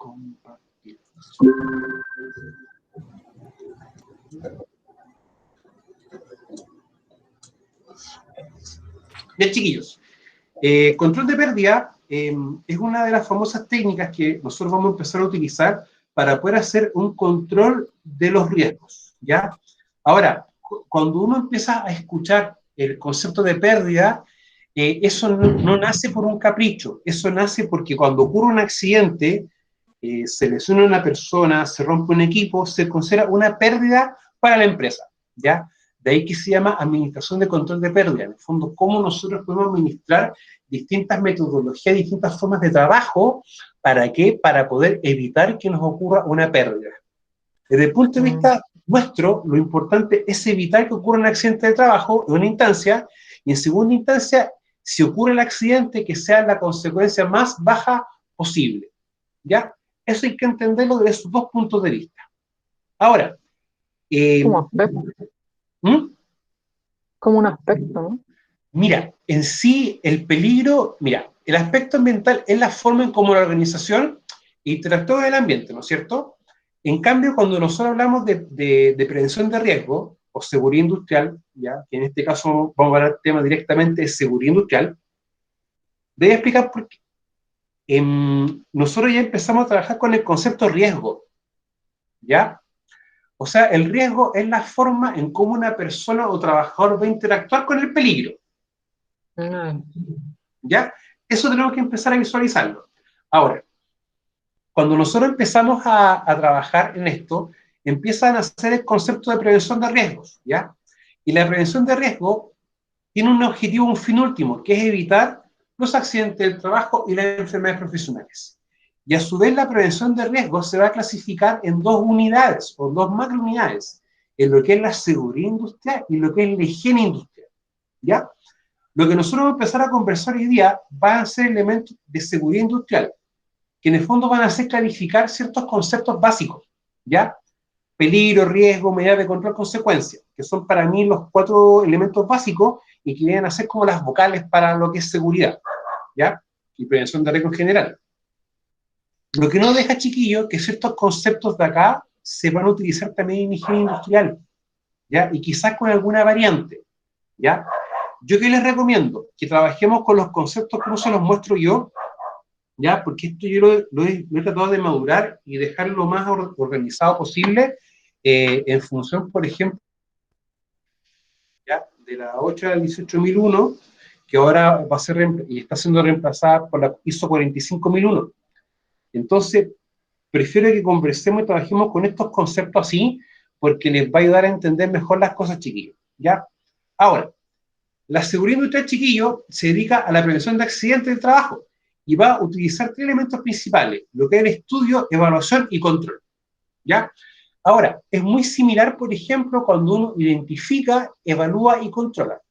Compartir. Bien, chiquillos. Control de pérdida es una de las famosas técnicas que nosotros vamos a empezar a utilizar para poder hacer un control de los riesgos, ¿ya? Ahora, cuando uno empieza a escuchar el concepto de pérdida, eso no nace por un capricho, eso nace porque cuando ocurre un accidente, se lesiona una persona, se rompe un equipo, se considera una pérdida para la empresa, ¿ya? De ahí que se llama administración de control de pérdida. En el fondo, cómo nosotros podemos administrar distintas metodologías, distintas formas de trabajo, ¿para qué? Para poder evitar que nos ocurra una pérdida. Desde el punto de vista nuestro, lo importante es evitar que ocurra un accidente de trabajo en una instancia, y en segunda instancia, si ocurre el accidente, que sea la consecuencia más baja posible, ¿ya? Eso hay que entenderlo desde esos dos puntos de vista. Ahora, Como aspecto, como un aspecto, ¿no? Mira, en sí el peligro, mira, el aspecto ambiental es la forma en cómo la organización interactúa con el ambiente, ¿no es cierto? En cambio, cuando nosotros hablamos de prevención de riesgo o seguridad industrial, ya, que en este caso vamos a hablar del tema directamente de seguridad industrial, voy a explicar por qué. Nosotros ya empezamos a trabajar con el concepto riesgo, ¿ya? O sea, el riesgo es la forma en cómo una persona o trabajador va a interactuar con el peligro. ¿Ya? Eso tenemos que empezar a visualizarlo. Ahora, cuando nosotros empezamos a trabajar en esto, empiezan a hacer el concepto de prevención de riesgos, ¿ya? Y la prevención de riesgo tiene un objetivo, un fin último, que es evitar los accidentes del trabajo y las enfermedades profesionales. Y a su vez la prevención de riesgos se va a clasificar en dos unidades, o dos macrounidades, en lo que es la seguridad industrial y lo que es la higiene industrial, ¿ya? Lo que nosotros vamos a empezar a conversar hoy día van a ser elementos de seguridad industrial, que en el fondo van a hacer clarificar ciertos conceptos básicos, ¿ya? Peligro, riesgo, medidas de control, consecuencia, que son para mí los 4 elementos básicos y que vienen a ser como las vocales para lo que es seguridad, ¿ya? Y prevención de riesgo en general. Lo que no deja, chiquillo, que ciertos conceptos de acá se van a utilizar también en higiene industrial, ¿ya? Y quizás con alguna variante, ¿ya? Yo que les recomiendo que trabajemos con los conceptos como se los muestro yo, ¿ya? Porque esto yo lo he tratado de madurar y dejarlo lo más organizado posible en función, por ejemplo, ¿ya? De la 8 al 18001, que ahora va a ser y está siendo reemplazada por la ISO 45001. Entonces, prefiero que conversemos y trabajemos con estos conceptos así, porque les va a ayudar a entender mejor las cosas, chiquillos, ¿ya? Ahora, la seguridad industrial, chiquillo, se dedica a la prevención de accidentes del trabajo y va a utilizar 3 elementos principales, lo que es el estudio, evaluación y control, ¿ya? Ahora, es muy similar, por ejemplo, cuando uno identifica, evalúa y controla,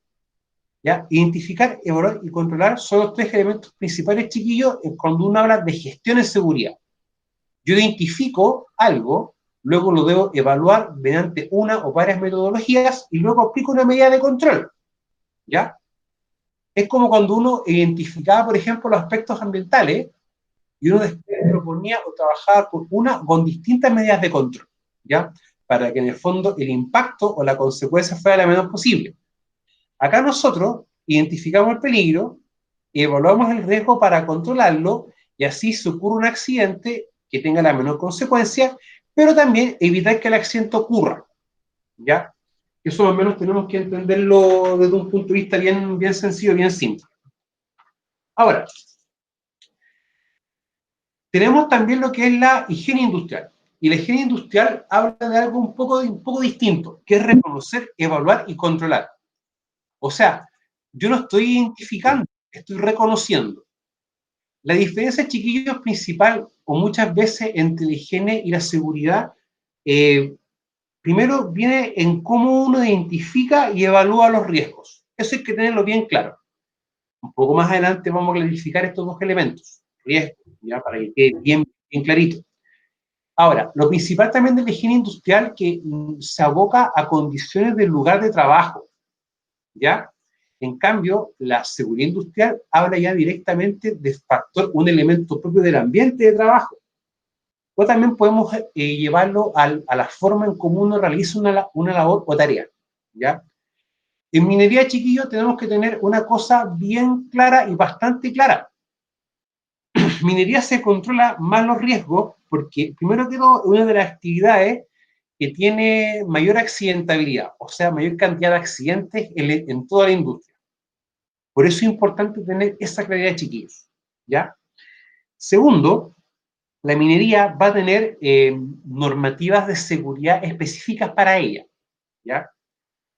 ¿ya? Identificar, evaluar y controlar son los 3 elementos principales, chiquillos, cuando uno habla de gestión de seguridad. Yo identifico algo, luego lo debo evaluar mediante una o varias metodologías y luego aplico una medida de control, ¿ya? Es como cuando uno identificaba, por ejemplo, los aspectos ambientales y uno después proponía o trabajaba con distintas medidas de control, ¿ya? Para que en el fondo el impacto o la consecuencia fuera la menor posible. Acá nosotros identificamos el peligro, evaluamos el riesgo para controlarlo y así si ocurre un accidente que tenga la menor consecuencia, pero también evitar que el accidente ocurra, ¿ya? Eso más o menos tenemos que entenderlo desde un punto de vista bien, bien sencillo, bien simple. Ahora, tenemos también lo que es la higiene industrial. Y la higiene industrial habla de algo un poco distinto, que es reconocer, evaluar y controlar. O sea, yo no estoy identificando, estoy reconociendo. La diferencia, chiquillos, principal o muchas veces entre la higiene y la seguridad, primero viene en cómo uno identifica y evalúa los riesgos. Eso hay que tenerlo bien claro. Un poco más adelante vamos a clarificar estos 2 elementos, riesgo, ya para que quede bien, bien clarito. Ahora, lo principal también de la higiene industrial que se aboca a condiciones del lugar de trabajo, ¿ya? En cambio, la seguridad industrial habla ya directamente de factor, un elemento propio del ambiente de trabajo, o también podemos llevarlo a la forma en cómo uno realiza una labor o tarea, ¿ya? En minería, chiquillos, tenemos que tener una cosa bien clara y bastante clara. Minería se controla más los riesgos porque, primero que todo, es una de las actividades que tiene mayor accidentabilidad, o sea, mayor cantidad de accidentes en toda la industria. Por eso es importante tener esa claridad, chiquillos, ¿ya? Segundo, la minería va a tener normativas de seguridad específicas para ella, ¿ya?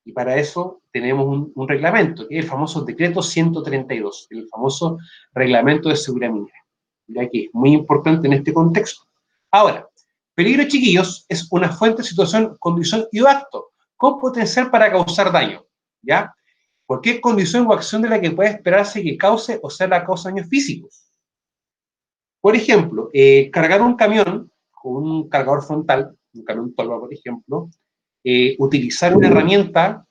Y para eso tenemos un reglamento, que es el famoso decreto 132, el famoso reglamento de seguridad minera, ya que es muy importante en este contexto. Ahora, peligro, chiquillos, es una fuente, situación, condición y o acto con potencial para causar daño, ¿ya? Cualquier condición o acción de la que pueda esperarse que cause o sea la causa daños físicos. Por ejemplo, cargar un camión con un cargador frontal, un camión tolva, por ejemplo, utilizar una herramienta,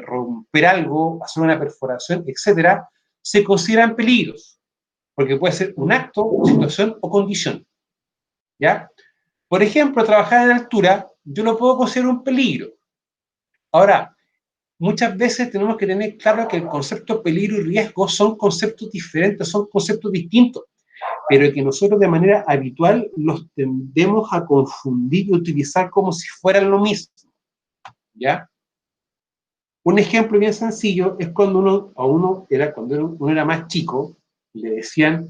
romper algo, hacer una perforación, etcétera, se consideran peligros, porque puede ser un acto, situación o condición, ¿ya? Por ejemplo, trabajar en altura, yo lo puedo considerar un peligro. Ahora, muchas veces tenemos que tener claro que el concepto de peligro y riesgo son conceptos diferentes, son conceptos distintos, pero que nosotros de manera habitual los tendemos a confundir y utilizar como si fueran lo mismo, ¿ya? Un ejemplo bien sencillo es cuando uno era más chico, le decían,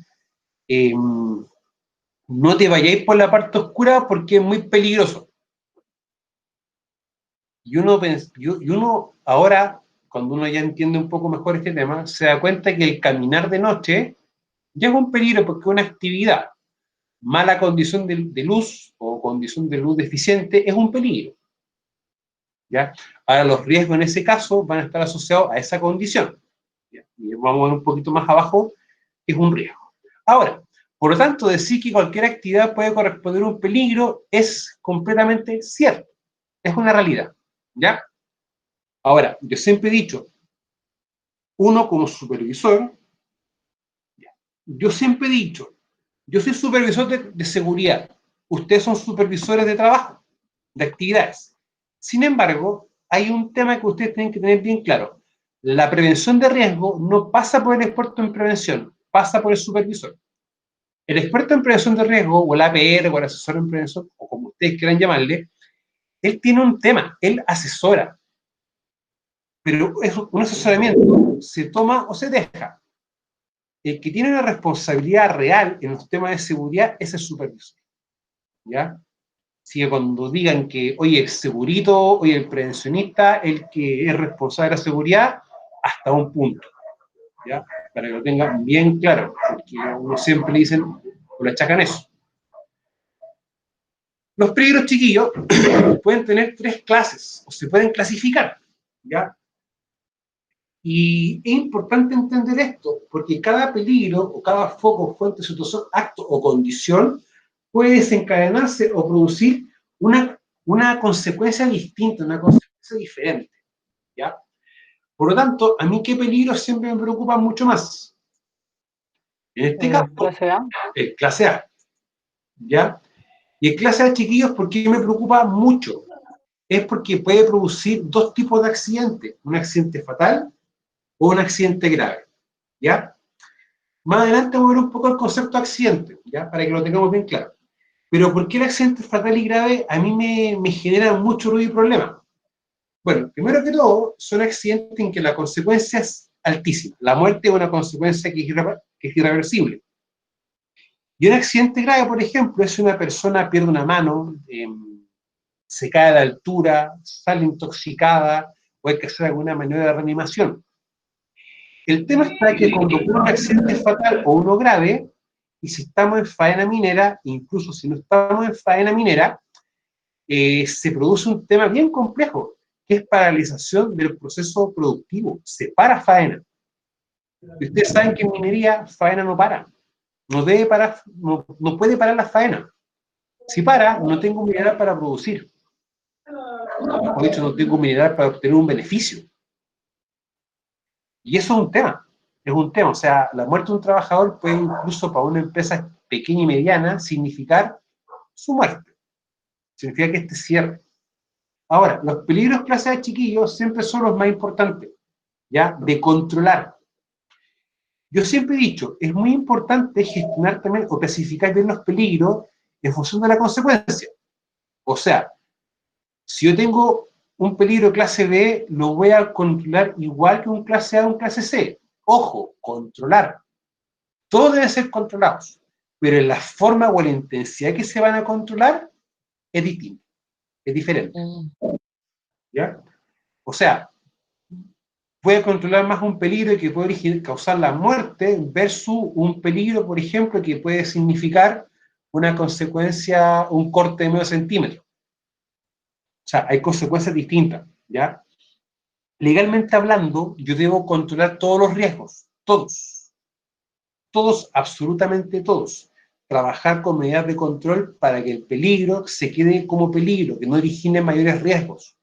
no te vayáis por la parte oscura porque es muy peligroso. Y uno ahora, cuando uno ya entiende un poco mejor este tema, se da cuenta que el caminar de noche ya es un peligro porque es una actividad. Mala condición de luz o condición de luz deficiente es un peligro, ¿ya? Ahora los riesgos en ese caso van a estar asociados a esa condición, ¿ya? Y vamos a ver un poquito más abajo, es un riesgo. Ahora, por lo tanto, decir que cualquier actividad puede corresponder a un peligro es completamente cierto, es una realidad, ¿ya? Ahora, yo siempre he dicho, uno como supervisor, yo siempre he dicho, yo soy supervisor de seguridad, ustedes son supervisores de trabajo, de actividades. Sin embargo, hay un tema que ustedes tienen que tener bien claro. La prevención de riesgo no pasa por el experto en prevención, pasa por el supervisor. El experto en prevención de riesgo, o el APR, o el asesor en prevención, o como ustedes quieran llamarle, él tiene un tema, él asesora. Pero un asesoramiento se toma o se deja. El que tiene una responsabilidad real en los temas de seguridad es el supervisor, ¿ya? Así que cuando digan que, oye, el segurito, oye, el prevencionista, el que es responsable de la seguridad, hasta un punto, ¿ya? Para que lo tengan bien claro, porque uno siempre le dicen, o le achacan eso. Los peligros, chiquillos, pueden tener 3 clases, o se pueden clasificar, ¿ya? Y es importante entender esto, porque cada peligro, o cada foco, fuente, situación, acto o condición, puede desencadenarse o producir una consecuencia distinta, una consecuencia diferente, ¿ya? Por lo tanto, a mí qué peligro siempre me preocupa mucho más. En este caso, Clase A. el clase A, ¿ya? Y el clase A, chiquillos, ¿por qué me preocupa mucho? Es porque puede producir 2 tipos de accidentes, un accidente fatal o un accidente grave, ¿ya? Más adelante vamos a ver un poco el concepto de accidente, ¿ya? Para que lo tengamos bien claro. Pero ¿por qué el accidente fatal y grave a mí me genera mucho ruido y problema? Bueno, primero que todo, son accidentes en que la consecuencia es altísima. La muerte es una consecuencia que es irreversible. Y un accidente grave, por ejemplo, es si una persona pierde una mano, se cae de altura, sale intoxicada, o hay que hacer alguna maniobra de reanimación. El tema está que cuando ocurre un accidente fatal o uno grave, y si estamos en faena minera, incluso si no estamos en faena minera, se produce un tema bien complejo, que es paralización del proceso productivo. Se para faena. Y ustedes saben que en minería faena no para. No debe parar, no puede parar la faena. Si para, no tengo un mineral para producir. O dicho, no tengo un mineral para obtener un beneficio. Y eso es un tema. Es un tema. O sea, la muerte de un trabajador puede incluso para una empresa pequeña y mediana significar su muerte. Significa que este cierre. Ahora, los peligros clase A, chiquillos, siempre son los más importantes, ¿ya? De controlar. Yo siempre he dicho, es muy importante gestionar también o clasificar bien los peligros en función de la consecuencia. O sea, si yo tengo un peligro clase B, lo voy a controlar igual que un clase A o un clase C. Ojo, controlar. Todos deben ser controlados, pero en la forma o la intensidad que se van a controlar es distinto, es diferente. ¿Ya? O sea, puede controlar más un peligro que puede causar la muerte versus un peligro, por ejemplo, que puede significar una consecuencia, un corte de medio centímetro. O sea, hay consecuencias distintas, ¿ya? Legalmente hablando, yo debo controlar todos los riesgos, todos, todos, absolutamente todos. Trabajar con medidas de control para que el peligro se quede como peligro, que no origine mayores riesgos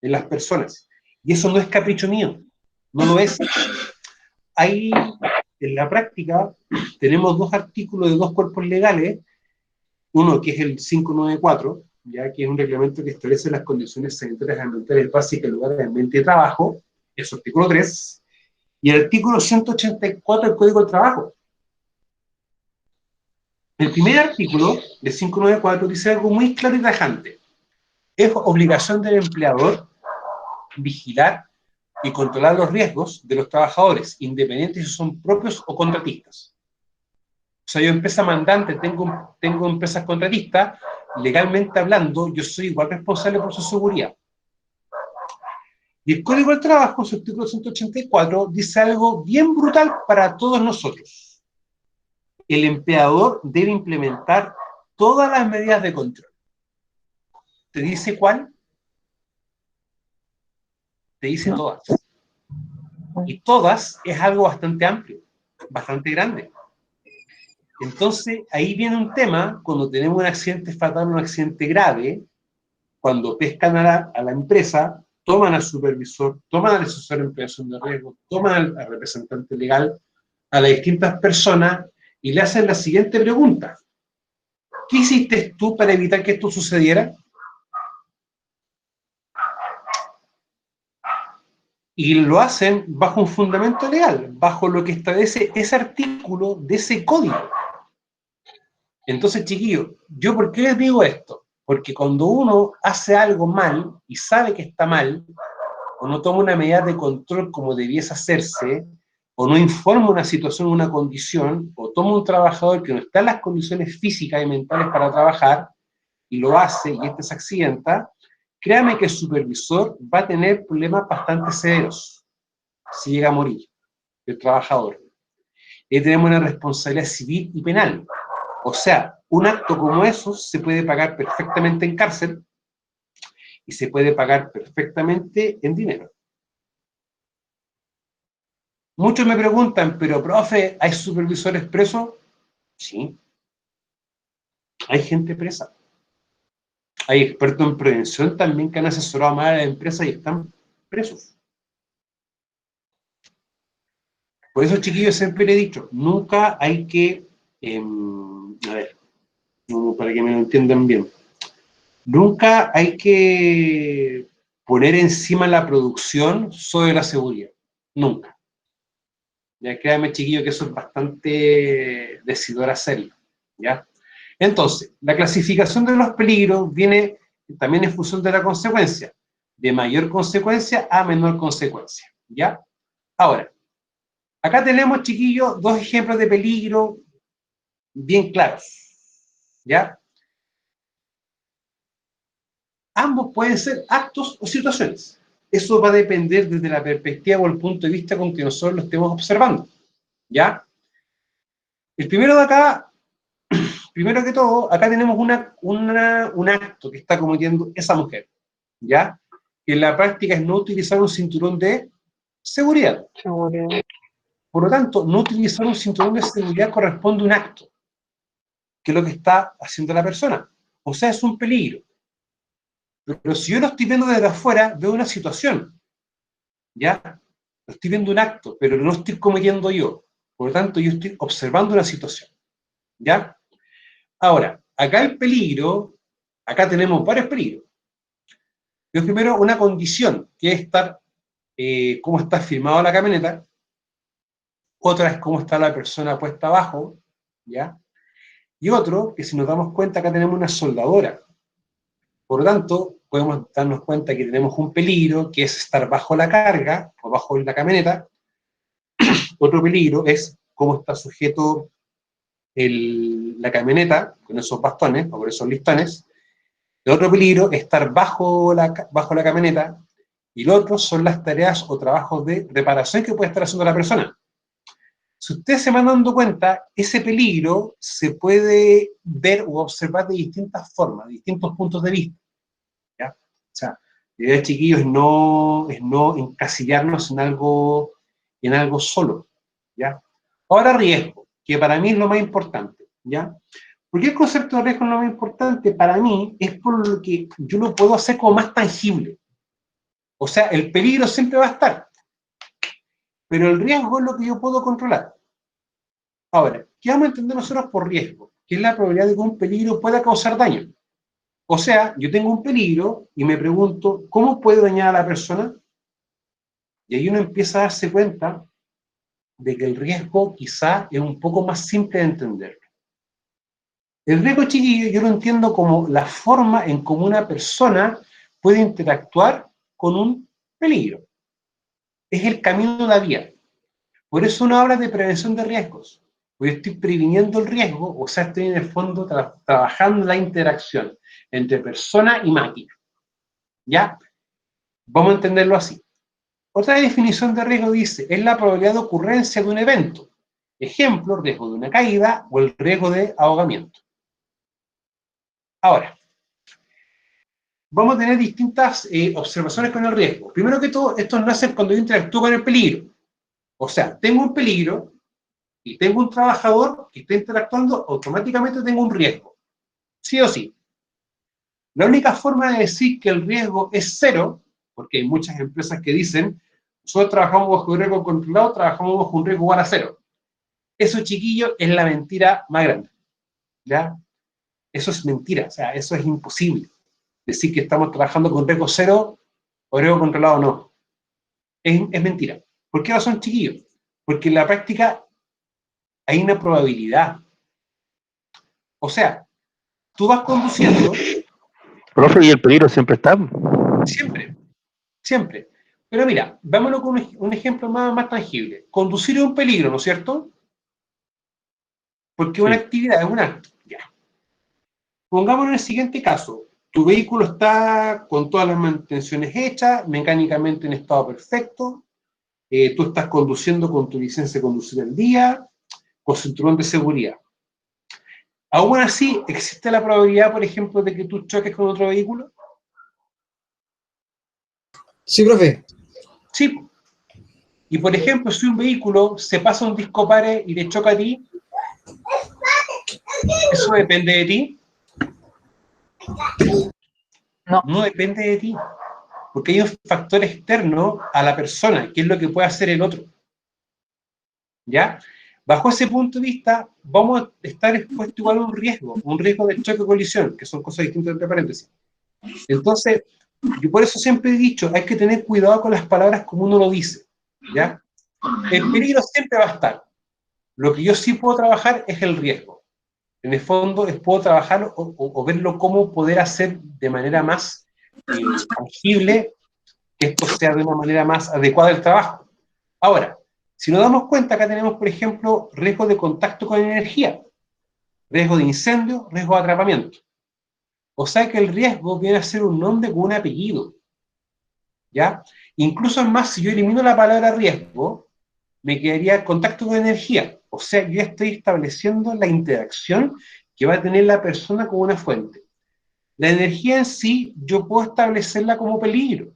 en las personas. Y eso no es capricho mío, no lo es. Hay, en la práctica, tenemos dos artículos de dos cuerpos legales, uno que es el 594, ya que es un reglamento que establece las condiciones sanitarias ambientales básicas en lugares de ambiente de trabajo, es el artículo 3, y el artículo 184 del Código del Trabajo. El primer artículo de 594 dice algo muy claro y tajante. Es obligación del empleador vigilar y controlar los riesgos de los trabajadores, independientes si son propios o contratistas. O sea, yo empresa mandante, tengo empresas contratistas, legalmente hablando, yo soy igual responsable por su seguridad. Y el Código del Trabajo, su artículo 184, dice algo bien brutal para todos nosotros. El empleador debe implementar todas las medidas de control. ¿Te dice cuál? Te dice todas. Y todas es algo bastante amplio, bastante grande. Entonces, ahí viene un tema, cuando tenemos un accidente fatal, un accidente grave, cuando pescan a la empresa, toman al supervisor, toman al asesor en prevención de riesgo, toman al representante legal, a las distintas personas, y le hacen la siguiente pregunta. ¿Qué hiciste tú para evitar que esto sucediera? Y lo hacen bajo un fundamento legal, bajo lo que establece ese artículo de ese código. Entonces, chiquillos, ¿yo por qué les digo esto? Porque cuando uno hace algo mal y sabe que está mal, o no toma una medida de control como debiese hacerse, o no informa una situación, una condición, o toma un trabajador que no está en las condiciones físicas y mentales para trabajar, y lo hace, y este se accidenta, créame que el supervisor va a tener problemas bastante severos si llega a morir el trabajador. Y tenemos una responsabilidad civil y penal. O sea, un acto como eso se puede pagar perfectamente en cárcel y se puede pagar perfectamente en dinero. Muchos me preguntan, pero profe, ¿hay supervisores presos? Sí. Hay gente presa. Hay expertos en prevención también que han asesorado más a las empresas y están presos. Por eso, chiquillos, siempre le he dicho, nunca hay que, a ver, para que me lo entiendan bien, nunca hay que poner encima la producción sobre la seguridad. Nunca. Ya créanme, chiquillos, que eso es bastante decidor hacerlo. ¿Ya? Entonces, la clasificación de los peligros viene también en función de la consecuencia. De mayor consecuencia a menor consecuencia. ¿Ya? Ahora, acá tenemos, chiquillos, dos ejemplos de peligro bien claros. ¿Ya? Ambos pueden ser actos o situaciones. Eso va a depender desde la perspectiva o el punto de vista con que nosotros lo estemos observando. ¿Ya? El primero de acá, primero que todo, acá tenemos un acto que está cometiendo esa mujer. ¿Ya? Que en la práctica es no utilizar un cinturón de seguridad. Seguridad. Por lo tanto, no utilizar un cinturón de seguridad corresponde a un acto, que es lo que está haciendo la persona. O sea, es un peligro. Pero si yo lo estoy viendo desde afuera, veo una situación, ¿ya? Lo estoy viendo un acto, pero no estoy cometiendo yo. Por lo tanto, yo estoy observando una situación, ¿ya? Ahora, acá el peligro, acá tenemos varios peligros. Yo primero una condición, que es estar, cómo está firmado la camioneta. Otra es cómo está la persona puesta abajo, ¿ya? Y otro, que si nos damos cuenta, acá tenemos una soldadora. Por lo tanto, podemos darnos cuenta que tenemos un peligro, que es estar bajo la carga, o bajo la camioneta. Otro peligro es cómo está sujeto la camioneta, con esos bastones, o con esos listones. El otro peligro es estar bajo la camioneta. Y lo otro son las tareas o trabajos de reparación que puede estar haciendo la persona. Si ustedes se van dando cuenta, ese peligro se puede ver o observar de distintas formas, de distintos puntos de vista, ¿ya? O sea, la idea, chiquillos, es no encasillarnos en algo solo, ¿ya? Ahora, riesgo, que para mí es lo más importante, ¿ya? ¿Por qué el concepto de riesgo es lo más importante? Para mí es por lo que yo lo puedo hacer como más tangible. O sea, el peligro siempre va a estar, pero el riesgo es lo que yo puedo controlar. Ahora, ¿qué vamos a entender nosotros por riesgo? Que es la probabilidad de que un peligro pueda causar daño. O sea, yo tengo un peligro y me pregunto, ¿cómo puede dañar a la persona? Y ahí uno empieza a darse cuenta de que el riesgo quizá es un poco más simple de entender. El riesgo, chiquillo, yo lo entiendo como la forma en cómo una persona puede interactuar con un peligro. Es el camino de la vía. Por eso uno habla de prevención de riesgos. Porque estoy previniendo el riesgo, o sea, estoy en el fondo trabajando la interacción entre persona y máquina. ¿Ya? Vamos a entenderlo así. Otra definición de riesgo dice, es la probabilidad de ocurrencia de un evento. Ejemplo, riesgo de una caída o el riesgo de ahogamiento. Ahora, vamos a tener distintas observaciones con el riesgo. Primero que todo, esto nace cuando yo interactúo con el peligro. O sea, tengo un peligro y tengo un trabajador que está interactuando, automáticamente tengo un riesgo. Sí o sí. La única forma de decir que el riesgo es cero, porque hay muchas empresas que dicen, nosotros trabajamos bajo un riesgo controlado, trabajamos bajo un riesgo igual a cero. Eso, chiquillo, es la mentira más grande. ¿Ya? Eso es mentira, o sea, eso es imposible. Decir que estamos trabajando con riesgo cero o riesgo controlado no. Es mentira. ¿Por qué razón, chiquillos? Porque en la práctica hay una probabilidad. O sea, tú vas conduciendo Profe, y el peligro siempre está. siempre, siempre. Pero mira, vámonos con un ejemplo más tangible. Conducir es un peligro, ¿no es cierto? Porque es una Sí. actividad, es un acto. Ya. Pongámonos en el siguiente caso. Tu vehículo está con todas las mantenciones hechas, mecánicamente en estado perfecto, tú estás conduciendo con tu licencia de conducir al día, con cinturón de seguridad. Aún así, ¿existe la probabilidad, por ejemplo, de que tú choques con otro vehículo? Sí, profe. Sí. Y, por ejemplo, si un vehículo se pasa un disco pare y te choca a ti, ¿eso depende de ti? No. No depende de ti. Porque hay un factor externo a la persona, que es lo que puede hacer el otro. ¿Ya? Bajo ese punto de vista, vamos a estar expuestos igual a un riesgo de choque o colisión, que son cosas distintas entre paréntesis. Entonces, yo por eso siempre he dicho, hay que tener cuidado con las palabras como uno lo dice, ¿ya? El peligro siempre va a estar. Lo que yo sí puedo trabajar es el riesgo. En el fondo, puedo trabajar o verlo cómo poder hacer de manera más tangible que esto sea de una manera más adecuada el trabajo. Ahora, si nos damos cuenta, acá tenemos, por ejemplo, riesgo de contacto con energía, riesgo de incendio, riesgo de atrapamiento. O sea que el riesgo viene a ser un nombre con un apellido, ¿ya? Incluso es más, si yo elimino la palabra riesgo, me quedaría contacto con energía. O sea, yo estoy estableciendo la interacción que va a tener la persona con una fuente. La energía en sí, yo puedo establecerla como peligro.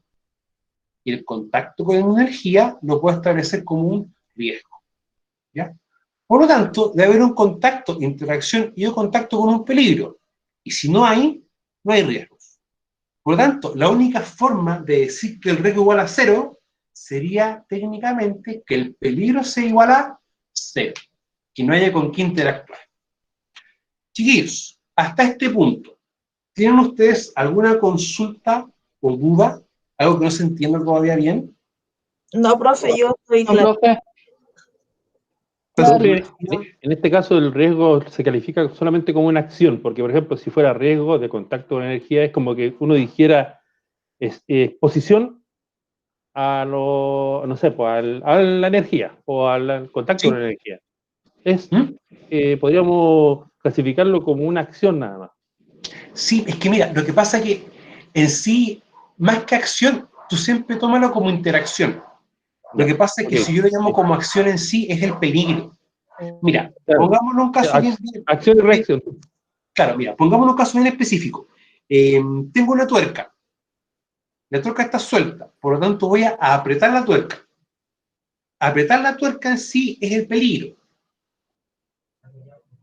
Y el contacto con energía lo puedo establecer como un riesgo, ¿ya? Por lo tanto, debe haber un contacto, interacción y un contacto con un peligro. Y si no hay, no hay riesgos. Por lo tanto, la única forma de decir que el riesgo igual a cero sería técnicamente que el peligro sea igual a cero, que no haya con qué interactuar. Chiquillos, hasta este punto, ¿tienen ustedes alguna consulta o duda? ¿Algo que no se entienda todavía bien? No, profe, yo estoy No, claro. profe. Claro, en este caso el riesgo se califica solamente como una acción, porque por ejemplo, si fuera riesgo de contacto con energía, es como que uno dijera exposición a lo, no sé, pues, a la energía o al contacto ¿Sí? con la energía. Es, ¿Mm? podríamos clasificarlo como una acción nada más. Sí, es que mira, lo que pasa es que en sí, más que acción, tú siempre tómalo como interacción. Lo Ya, que pasa es que ok, si yo lo llamo sí, como acción en sí, es el peligro. Mira, claro. pongámoslo un caso bien, Acción y reacción. claro, mira, pongámoslo un caso bien específico. Tengo una tuerca, la tuerca está suelta, por lo tanto voy a apretar la tuerca. Apretar la tuerca en sí es el peligro,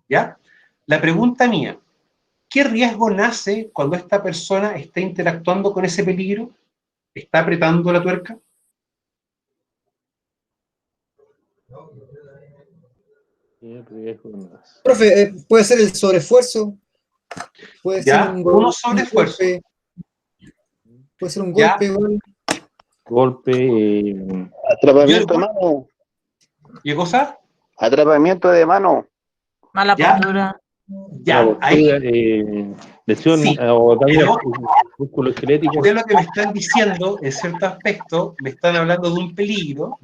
¿ya? La pregunta mía, ¿qué riesgo nace cuando esta persona está interactuando con ese peligro? ¿Está apretando la tuerca? ¿Qué riesgo más? Profe, puede ser el sobreesfuerzo, puede ser ¿Ya? Uno sobre esfuerzo. golpe, puede ser un ¿Ya? golpe igual. Golpe, Atrapamiento de mano. ¿Qué cosa? Atrapamiento de mano. Mala ¿Ya? postura. Ya, la ahí, postura, lesión sí. o daño Pero músculo esquelético. ustedes lo que me están diciendo, en cierto aspecto, me están hablando de un peligro,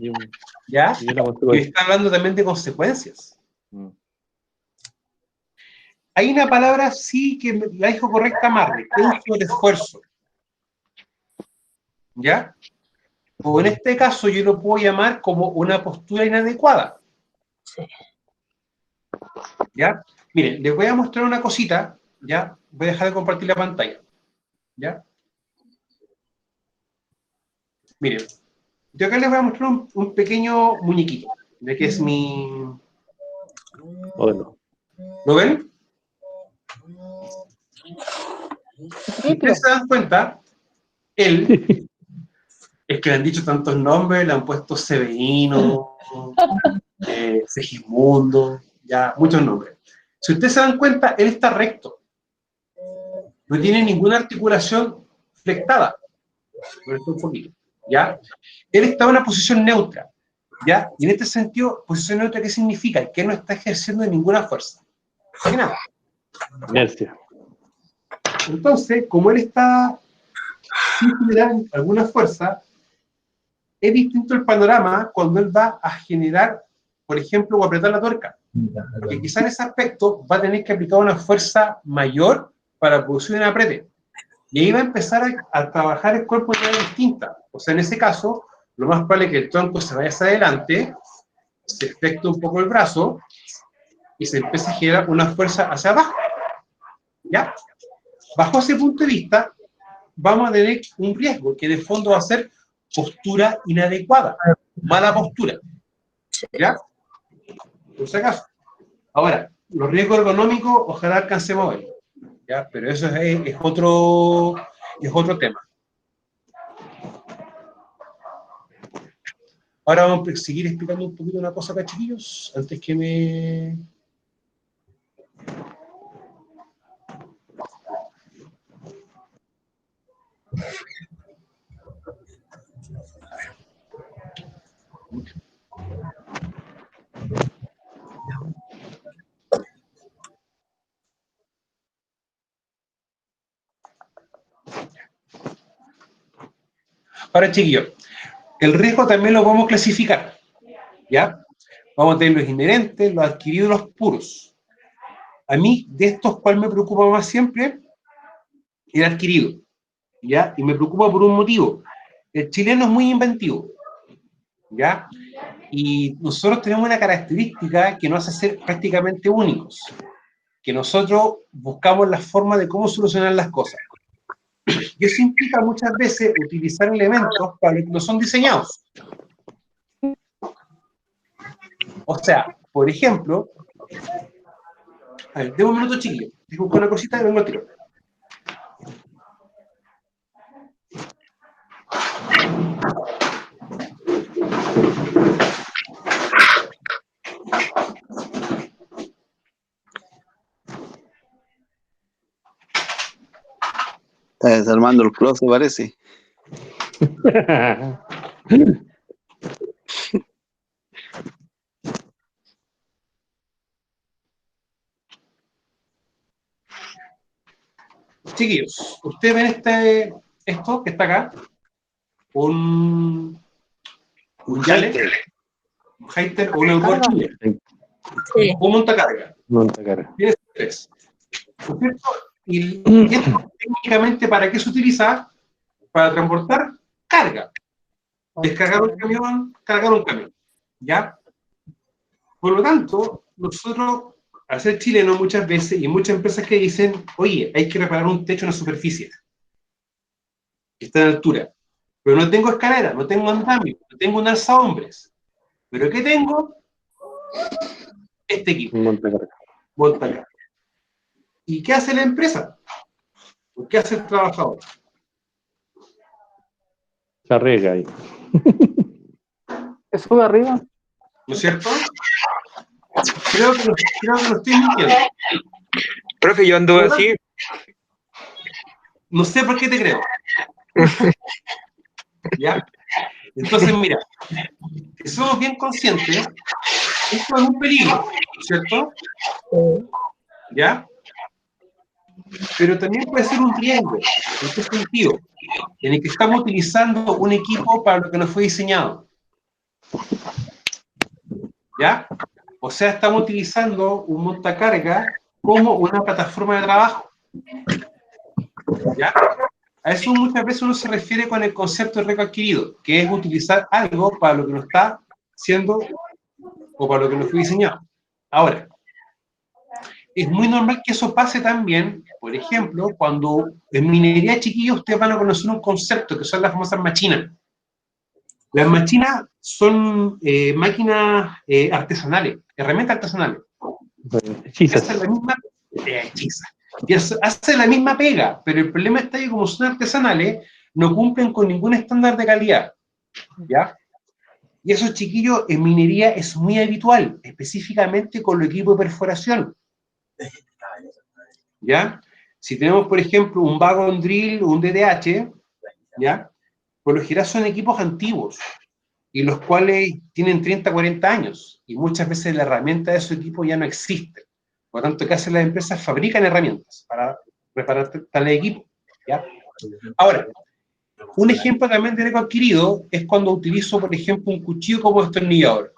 ¿ya? Y una Y me consecuencia. están hablando también de consecuencias. Mm. Hay una palabra, sí, que la dijo correcta Marley, que es un sobreesfuerzo, ¿ya? O en este caso yo lo puedo llamar como una postura inadecuada, Sí. ¿ya? Miren, les voy a mostrar una cosita, ¿ya? Voy a dejar de compartir la pantalla, ¿ya? Miren, yo acá les voy a mostrar un pequeño muñequito, de que es mi... Bueno, ¿Lo ven? Si ustedes se dan cuenta, él, es que le han dicho tantos nombres, le han puesto Severino, Segismundo, ya, muchos nombres. Si ustedes se dan cuenta, él está recto. No tiene ninguna articulación flectada. Por esto un poquito, ¿ya? Él está en una posición neutra, ¿ya? Y en este sentido, posición neutra, ¿qué significa? Que no está ejerciendo ninguna fuerza. Que nada. inercia. Entonces, como él está sin generar alguna fuerza, es distinto el panorama cuando él va a generar, por ejemplo, o apretar la tuerca. Porque quizá en ese aspecto va a tener que aplicar una fuerza mayor para producir un aprete. Y ahí va a empezar a trabajar el cuerpo de manera distinta. O sea, en ese caso, lo más probable es que el tronco se vaya hacia adelante, se efectúe un poco el brazo y se empiece a generar una fuerza hacia abajo. ¿Ya? Bajo ese punto de vista, vamos a tener un riesgo que de fondo va a ser postura inadecuada, mala postura. ¿Ya? Por si acaso. Ahora, los riesgos ergonómicos, ojalá alcancemos a ver. ¿Ya? Pero eso es otro tema. Ahora vamos a seguir explicando un poquito una cosa acá, chiquillos, antes que me... Ahora, chiquillos, el riesgo también lo podemos clasificar, ¿ya? Vamos a tener los inherentes, los adquiridos y los puros. A mí, de estos, ¿cuál me preocupa más siempre? El adquirido, ¿ya? Y me preocupa por un motivo. El chileno es muy inventivo, ¿ya? Y nosotros tenemos una característica que nos hace ser prácticamente únicos, que nosotros buscamos la forma de cómo solucionar las cosas. Y eso implica muchas veces utilizar elementos para los que no son diseñados. O sea, por ejemplo, a ver, denme un minuto, chiquillo. Digo con una cosita y vengo al tiro. Está desarmando el closet, parece. Chiquillos, ustedes ven esto que está acá, un Yale, un Hayter o un Aurora, Sí. un montacarga. Montacarga. Tiene tres. ¿No es cierto? Y esto técnicamente, ¿para qué se utiliza? Para transportar carga. Descargar un camión, cargar un camión. ¿Ya? Por lo tanto, nosotros, al ser chilenos muchas veces, y muchas empresas que dicen, oye, hay que reparar un techo en una superficie que está en altura, pero no tengo escalera, no tengo andamio, no tengo un alza hombres. ¿Pero qué tengo? Este equipo. Montacarga. ¿Y qué hace la empresa? ¿Qué hace el trabajador? Se arriesga ahí. ¿Se sube arriba? ¿No es cierto? Creo que lo estoy mintiendo. Profe, yo ando así. No sé por qué te creo. ¿Ya? Entonces, mira, si somos bien conscientes, esto es un peligro, ¿cierto? ¿Ya? Pero también puede ser un riesgo. ¿En qué sentido? En el que estamos utilizando un equipo para lo que nos fue diseñado. ¿Ya? O sea, estamos utilizando un montacarga como una plataforma de trabajo. ¿Ya? A eso muchas veces uno se refiere con el concepto de riesgo adquirido, que es utilizar algo para lo que no está siendo o para lo que no fue diseñado. Ahora, es muy normal que eso pase también, por ejemplo, cuando en minería, chiquillos, ustedes van a conocer un concepto que son las famosas machinas. Las machinas son máquinas artesanales, herramientas artesanales. Hechizas. Hacen la misma hechizas. Y hacen la misma pega, pero el problema está que como son artesanales, no cumplen con ningún estándar de calidad. ¿Ya? Y eso, chiquillos, en minería es muy habitual, específicamente con los equipos de perforación. ¿Ya? Si tenemos, por ejemplo, un Vagon Drill o un DDH, ¿ya? Por lo general son equipos antiguos, y los cuales tienen 30, 40 años, y muchas veces la herramienta de su equipo ya no existe. Por lo tanto, ¿qué hacen las empresas? Fabrican herramientas para reparar tal equipo. ¿Ya? Ahora, un ejemplo también de riesgo adquirido es cuando utilizo, por ejemplo, un cuchillo como destornillador.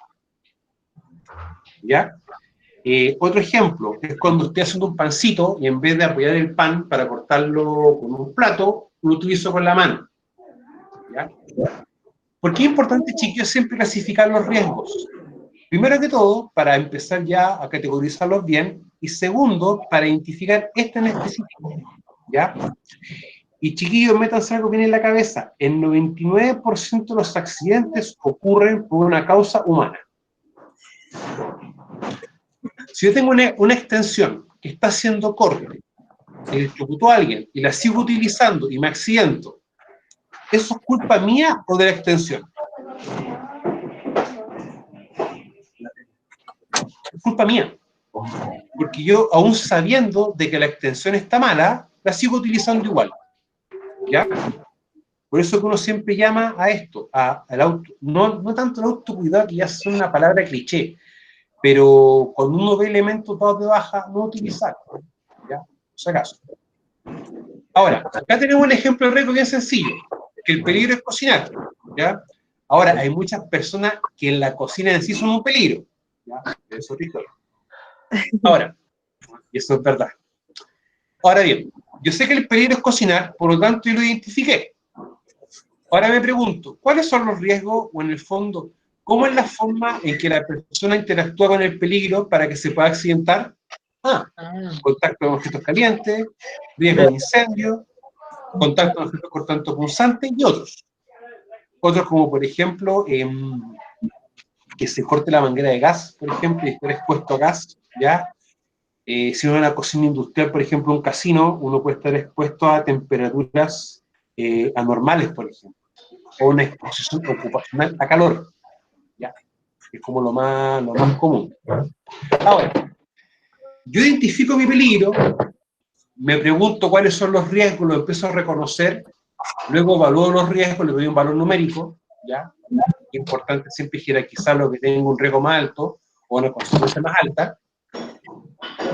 ¿Ya? Otro ejemplo es cuando estoy haciendo un pancito y en vez de apoyar el pan para cortarlo con un plato, lo utilizo con la mano. ¿Ya? ¿Por qué es importante, chiquillos, siempre clasificar los riesgos? Primero que todo, para empezar ya a categorizarlos bien, y segundo, para identificar este en específico. ¿Ya? Y chiquillos, métanse algo bien en la cabeza, el 99% de los accidentes ocurren por una causa humana. Si yo tengo una extensión que está haciendo corte, electrocutó a alguien y la sigo utilizando y me accidento, ¿eso es culpa mía o de la extensión? Es culpa mía. Porque yo, aún sabiendo de que la extensión está mala, la sigo utilizando igual. ¿Ya? Por eso que uno siempre llama a esto, al auto, no tanto el autocuidado, que ya es una palabra cliché, pero cuando uno ve elementos dados de baja, no utilizarlo. ¿Ya? Por si acaso. Ahora, acá tenemos un ejemplo de riesgo bien sencillo, que el peligro es cocinar. ¿Ya? Ahora, hay muchas personas que en la cocina en sí son un peligro. ¿Ya? Eso es otra historia. Ahora, y eso es verdad. Ahora bien, yo sé que el peligro es cocinar, por lo tanto yo lo identifiqué. Ahora me pregunto, ¿cuáles son los riesgos o en el fondo, cómo es la forma en que la persona interactúa con el peligro para que se pueda accidentar? Contacto con objetos calientes, riesgo de incendio, contacto con objetos cortantes punzantes y otros. Otros como por ejemplo, que se corte la manguera de gas, por ejemplo, y estar expuesto a gas, ¿ya? Si uno en una cocina industrial, por ejemplo, un casino, uno puede estar expuesto a temperaturas anormales, por ejemplo, o una exposición ocupacional a calor, ¿ya? Es como lo más común. Ahora, yo identifico mi peligro, me pregunto cuáles son los riesgos, los empiezo a reconocer, luego evalúo los riesgos, le doy un valor numérico, ¿ya? Es importante siempre jerarquizar lo que tenga un riesgo más alto o una consecuencia más alta,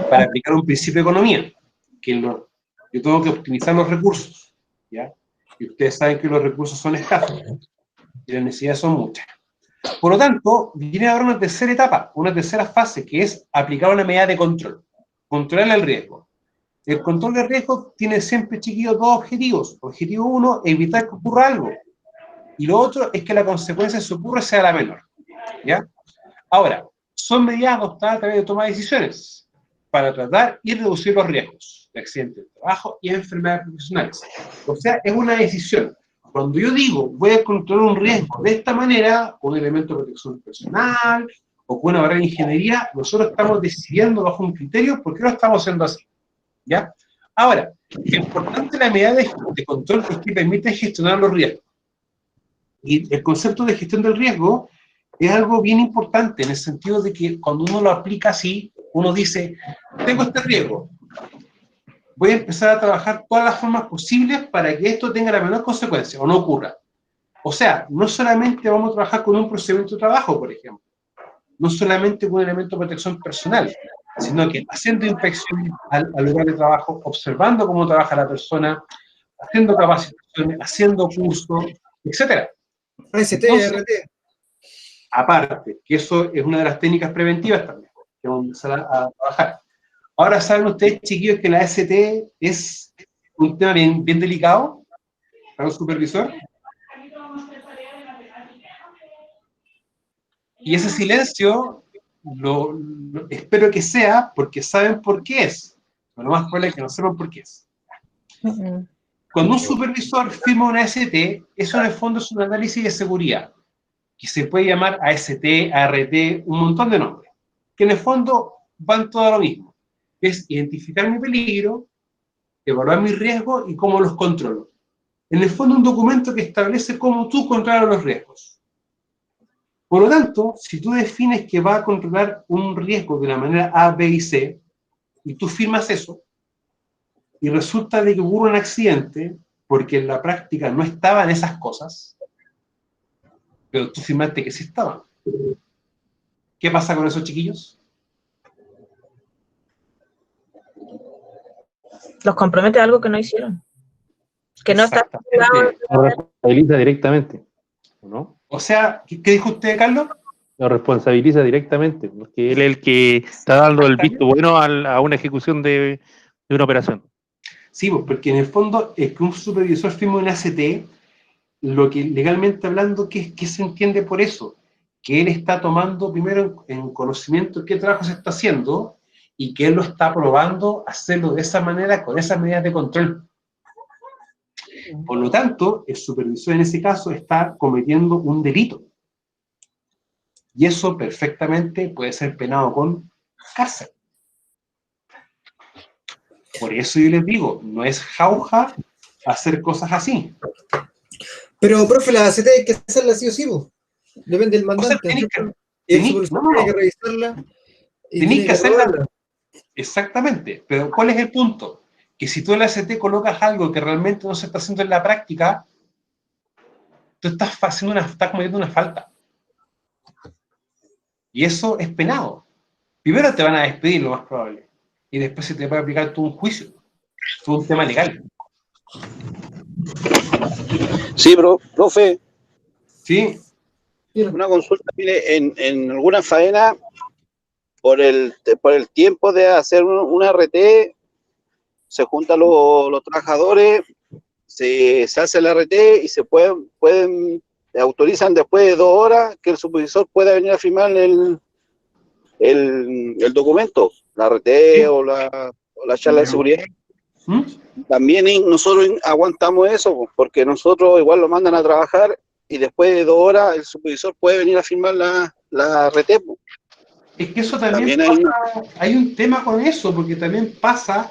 para aplicar un principio de economía, que yo tengo que optimizar los recursos, ¿ya? Y ustedes saben que los recursos son escasos, y las necesidades son muchas. Por lo tanto, viene ahora una tercera etapa, una tercera fase, que es aplicar una medida de control, controlar el riesgo. El control de riesgo tiene siempre, chiquillos, dos objetivos. Objetivo 1, evitar que ocurra algo. Y lo otro es que la consecuencia que se ocurra sea la menor, ¿ya? Ahora, son medidas adoptadas a través de toma de decisiones para tratar y reducir los riesgos de accidentes de trabajo y enfermedades profesionales. O sea, es una decisión. Cuando yo digo, voy a controlar un riesgo de esta manera, con un elemento de protección personal, o con una barrera de ingeniería, nosotros estamos decidiendo bajo un criterio por qué lo estamos haciendo así, ¿ya? Ahora, lo importante de la medida de control es que permite gestionar los riesgos. Y el concepto de gestión del riesgo es algo bien importante, en el sentido de que cuando uno lo aplica así, uno dice, tengo este riesgo, voy a empezar a trabajar todas las formas posibles para que esto tenga la menor consecuencia o no ocurra. O sea, no solamente vamos a trabajar con un procedimiento de trabajo, por ejemplo, no solamente con un elemento de protección personal, sino que haciendo inspecciones al lugar de trabajo, observando cómo trabaja la persona, haciendo capacitaciones, haciendo cursos, etc. AST, Entonces, RT. aparte, que eso es una de las técnicas preventivas también, que vamos a empezar a trabajar. Ahora saben ustedes, chiquillos, que la AST es un tema bien delicado para un supervisor. Y ese silencio, espero que sea porque saben por qué es. Pero lo más probable es que no sepan por qué es. Cuando un supervisor firma una AST, eso en el fondo es un análisis de seguridad, que se puede llamar AST, ART, un montón de nombres, que en el fondo van todo a lo mismo. Es identificar mi peligro, evaluar mis riesgos y cómo los controlo. En el fondo, un documento que establece cómo tú controlas los riesgos. Por lo tanto, si tú defines que va a controlar un riesgo de la manera A, B y C, y tú firmas eso, y resulta de que ocurre un accidente, porque en la práctica no estaban esas cosas, pero tú firmaste que sí estaban. ¿Qué pasa con esos chiquillos? Los compromete a algo que no hicieron. Que no está Exactamente. Lo responsabiliza directamente, ¿no? O sea, ¿qué dijo usted, Carlos? Lo responsabiliza directamente, porque él es el que está dando el visto bueno a una ejecución de una operación. Sí, pues, porque en el fondo es que un supervisor firma un ACT, lo que legalmente hablando, ¿qué se entiende por eso? Que él está tomando primero en conocimiento qué trabajo se está haciendo y que él lo está probando hacerlo de esa manera, con esas medidas de control. Por lo tanto, el supervisor en ese caso está cometiendo un delito. Y eso perfectamente puede ser penado con cárcel. Por eso yo les digo, no es jauja hacer cosas así. Pero, profe, la ACT hay que hacerla sí o sí, po. Depende del mandante. Tenéis que revisarla y tenéis que hacerla. aprobarla. Exactamente. Pero ¿cuál es el punto? Que si tú en la ACT colocas algo que realmente no se está haciendo en la práctica, tú estás cometiendo una falta. Y eso es penado. Primero te van a despedir, lo más probable. Y después se te puede aplicar todo un juicio. Todo un tema legal. Sí, profe, ¿Sí? una consulta. Mire, en alguna faena, por el tiempo de hacer una RT, se juntan los trabajadores, se hace el RT y se pueden autorizan después de 2 horas que el supervisor pueda venir a firmar el documento, la RT ¿Sí? o la charla de seguridad. ¿Mm? También nosotros aguantamos eso, porque nosotros igual lo mandan a trabajar y después de 2 horas el supervisor puede venir a firmar la RT. Es que eso también pasa, hay un tema con eso, porque también pasa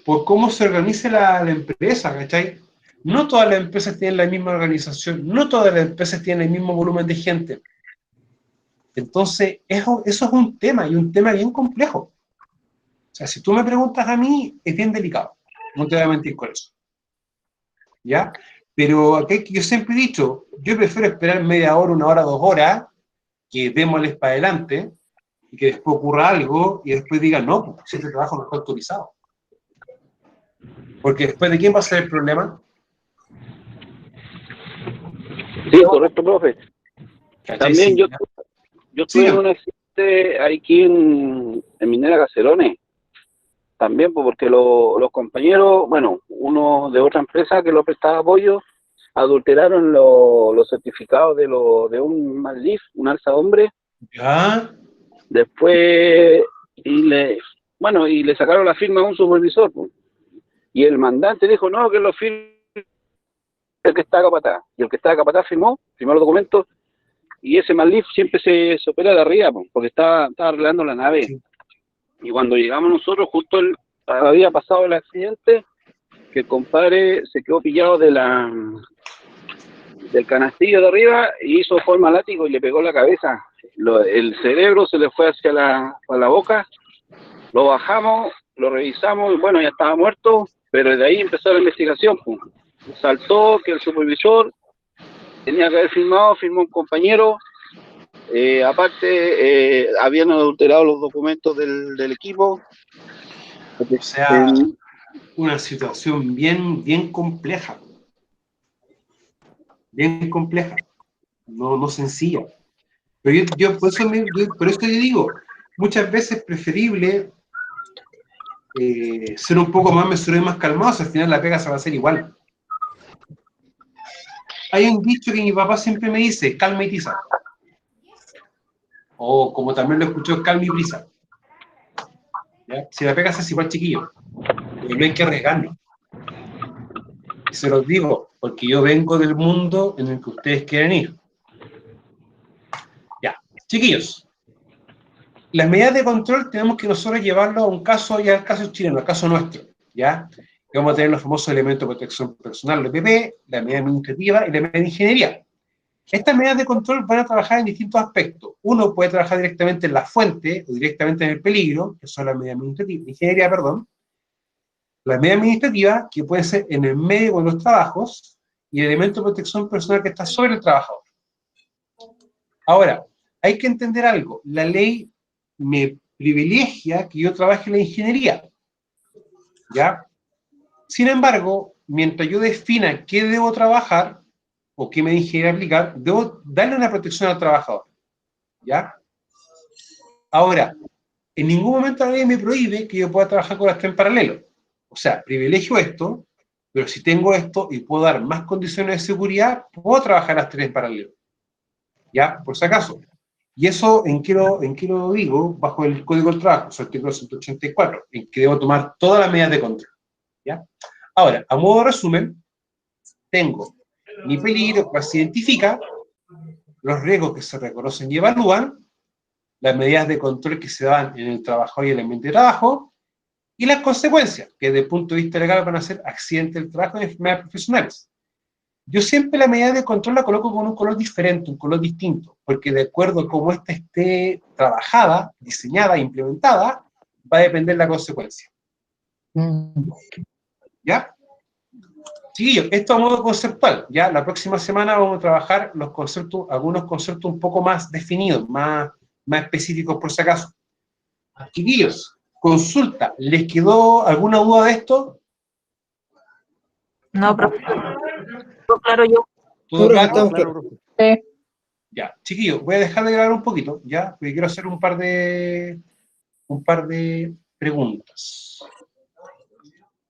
por cómo se organiza la empresa, ¿cachai? No todas las empresas tienen la misma organización, no todas las empresas tienen el mismo volumen de gente. Entonces, eso es un tema, y un tema bien complejo. O sea, si tú me preguntas a mí, es bien delicado. No te voy a mentir con eso. ¿Ya? Pero aquí yo siempre he dicho, yo prefiero esperar media hora, 1 hora, 2 horas, que démosles para adelante, y que después ocurra algo, y después digan, no, pues si este trabajo no está autorizado. Porque después, ¿de quién va a ser el problema? Sí, correcto, profe. También yo estuve en un accidente aquí en Minera Caserones. También, pues, porque los compañeros, bueno, uno de otra empresa que lo prestaba apoyo, adulteraron los certificados de un Malif, un alza hombre. ¿Ya? Después, y le sacaron la firma a un supervisor, pues. Y el mandante dijo, no, que lo firme el que está capataz. Y el que está capataz firmó los documentos, y ese Malif siempre se opera de arriba, pues, porque estaba arreglando la nave. Sí. Y cuando llegamos nosotros, justo había pasado el accidente, que el compadre se quedó pillado del canastillo de arriba y hizo forma látigo y le pegó la cabeza. El cerebro se le fue hacia la boca, lo bajamos, lo revisamos y bueno, ya estaba muerto, pero de ahí empezó la investigación. Pues. Saltó que el supervisor tenía que haber firmó un compañero. Aparte, habían adulterado los documentos del equipo. O sea, una situación bien compleja. Bien compleja. No sencilla. Pero yo por eso yo digo, muchas veces es preferible ser un poco más mesurado y más calmado, al final la pega se va a hacer igual. Hay un dicho que mi papá siempre me dice, calma y tiza. O como también lo escuchó, calma y brisa. ¿Ya? Si la pega se hace igual, chiquillo. Pero no hay que arriesgarnos. Y se los digo, porque yo vengo del mundo en el que ustedes quieren ir. Ya, chiquillos. Las medidas de control tenemos que nosotros llevarlo a un caso, ya al caso chileno, al caso nuestro, ¿ya? Que vamos a tener los famosos elementos de protección personal, el EPP, la medida administrativa y la medida de ingeniería. Estas medidas de control van a trabajar en distintos aspectos. Uno puede trabajar directamente en la fuente o directamente en el peligro, que son las medidas administrativas, ingeniería, perdón. La medida administrativa, que puede ser en el medio de los trabajos, y el elemento de protección personal que está sobre el trabajador. Ahora, hay que entender algo. La ley me privilegia que yo trabaje en la ingeniería. ¿Ya? Sin embargo, mientras yo defina qué debo trabajar, o qué medida de ingeniería aplicar, debo darle una protección al trabajador. ¿Ya? Ahora, en ningún momento la ley me prohíbe que yo pueda trabajar con las 3 en paralelo. O sea, privilegio esto, pero si tengo esto y puedo dar más condiciones de seguridad, puedo trabajar las 3 en paralelo. ¿Ya? Por si acaso. Y eso, ¿en qué lo digo? Bajo el Código del Trabajo, su artículo 184, en que debo tomar todas las medidas de control. ¿Ya? Ahora, a modo de resumen, tengo mi peligro que se identifica, los riesgos que se reconocen y evalúan, las medidas de control que se dan en el trabajador y el ambiente de trabajo, y las consecuencias, que desde el punto de vista legal van a ser accidentes del trabajo y enfermedades profesionales. Yo siempre la medida de control la coloco con un color diferente, un color distinto, porque de acuerdo a cómo ésta esté trabajada, diseñada, implementada, va a depender la consecuencia. ¿Ya? Chiquillos, esto a modo conceptual, ya la próxima semana vamos a trabajar los conceptos, algunos conceptos un poco más definidos, más específicos por si acaso. Chiquillos, consulta, ¿les quedó alguna duda de esto? No, profe. Claro, yo. ¿Todo claro? Claro. Ya, chiquillos, voy a dejar de grabar un poquito, ya, porque quiero hacer un par de preguntas.